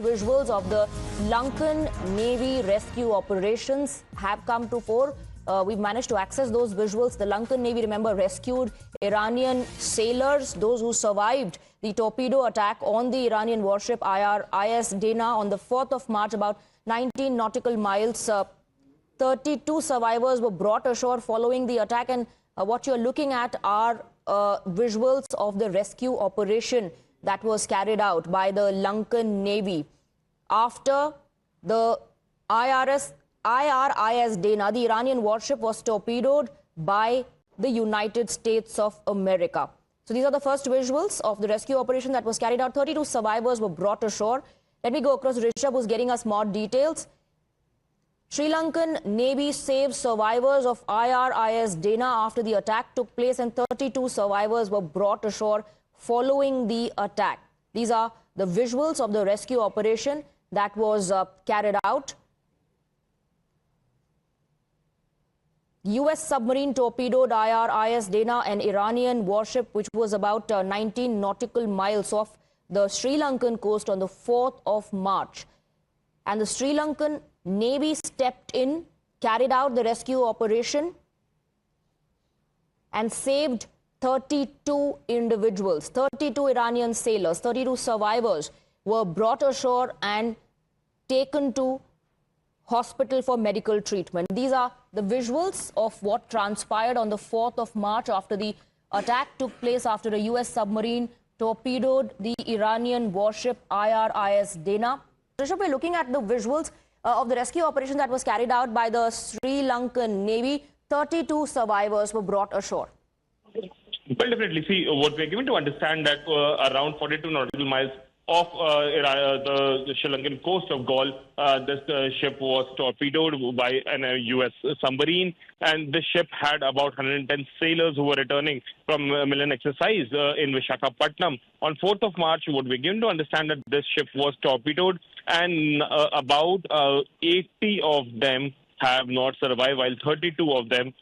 visuals of the Lankan Navy rescue operations have come to fore. We've managed to access those visuals. The Lankan Navy, remember, rescued Iranian sailors, those who survived the torpedo attack on the Iranian warship IRIS Dena on the 4th of March, about 19 nautical miles. 32 survivors were brought ashore following the attack, and what you're looking at are visuals of the rescue operation that was carried out by the Lankan Navy. After the IRIS Dena, the Iranian warship was torpedoed by the United States of America. So these are the first visuals of the rescue operation that was carried out. 32 survivors were brought ashore. Let me go across Rishabh, who's getting us more details. Sri Lankan Navy saved survivors of IRIS Dena after the attack took place, and 32 survivors were brought ashore following the attack. These are the visuals of the rescue operation that was carried out. US submarine torpedoed IRIS Dena, an Iranian warship which was about 19 nautical miles off the Sri Lankan coast on the 4th of March. And the Sri Lankan Navy stepped in, carried out the rescue operation and saved 32 individuals. 32 Iranian sailors, 32 survivors were brought ashore and taken to hospital for medical treatment. These are the visuals of what transpired on the 4th of March after the attack took place after a US submarine torpedoed the Iranian warship IRIS Dena. Rishabh, we're looking at the visuals of the rescue operation that was carried out by the Sri Lankan Navy. 32 survivors were brought ashore. Well, definitely. See, what we're given to understand that around 42 nautical miles off the Sri Lankan coast of Gaul, this ship was torpedoed by a US submarine, and this ship had about 110 sailors who were returning from a Milan exercise in Visakhapatnam. On 4th of March, what we're given to understand that this ship was torpedoed, and about 80 of them have not survived, while 32 of them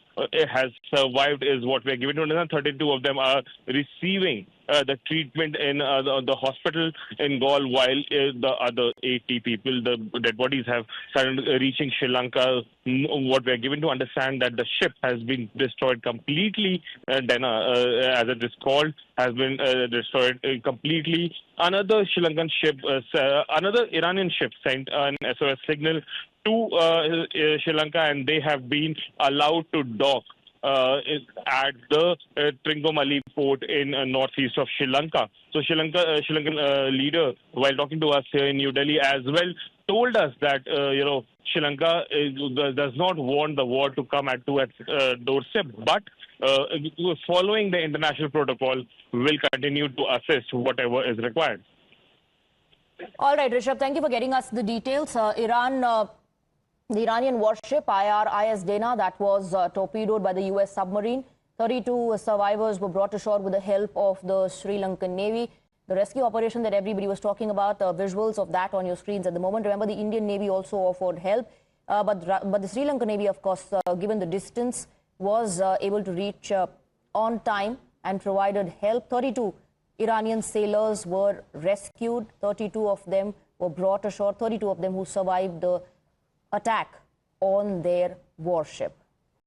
has survived is what we're given to understand. 32 of them are receiving the treatment in the hospital in Gaul, while the other 80 people, the dead bodies, have started reaching Sri Lanka. What we're given to understand that the ship has been destroyed completely. Dena, as it is called, has been destroyed completely. Another Sri Lankan ship, another Iranian ship sent an SOS signal to Sri Lanka, and they have been allowed to dock at the Trincomalee port in northeast of Sri Lanka. So Sri Lankan leader, while talking to us here in New Delhi as well, told us that Sri Lanka does not want the war to come to its doorstep, but following the international protocol, will continue to assist whatever is required. All right, Rishabh, thank you for getting us the details. The Iranian warship IRIS Dena that was torpedoed by the US submarine. 32 survivors were brought ashore with the help of the Sri Lankan Navy. The rescue operation that everybody was talking about, visuals of that on your screens at the moment. Remember, the Indian Navy also offered help, but the Sri Lankan Navy, of course, given the distance, was able to reach on time and provided help. 32 Iranian sailors were rescued. 32 of them were brought ashore. 32 of them who survived the attack on their warship.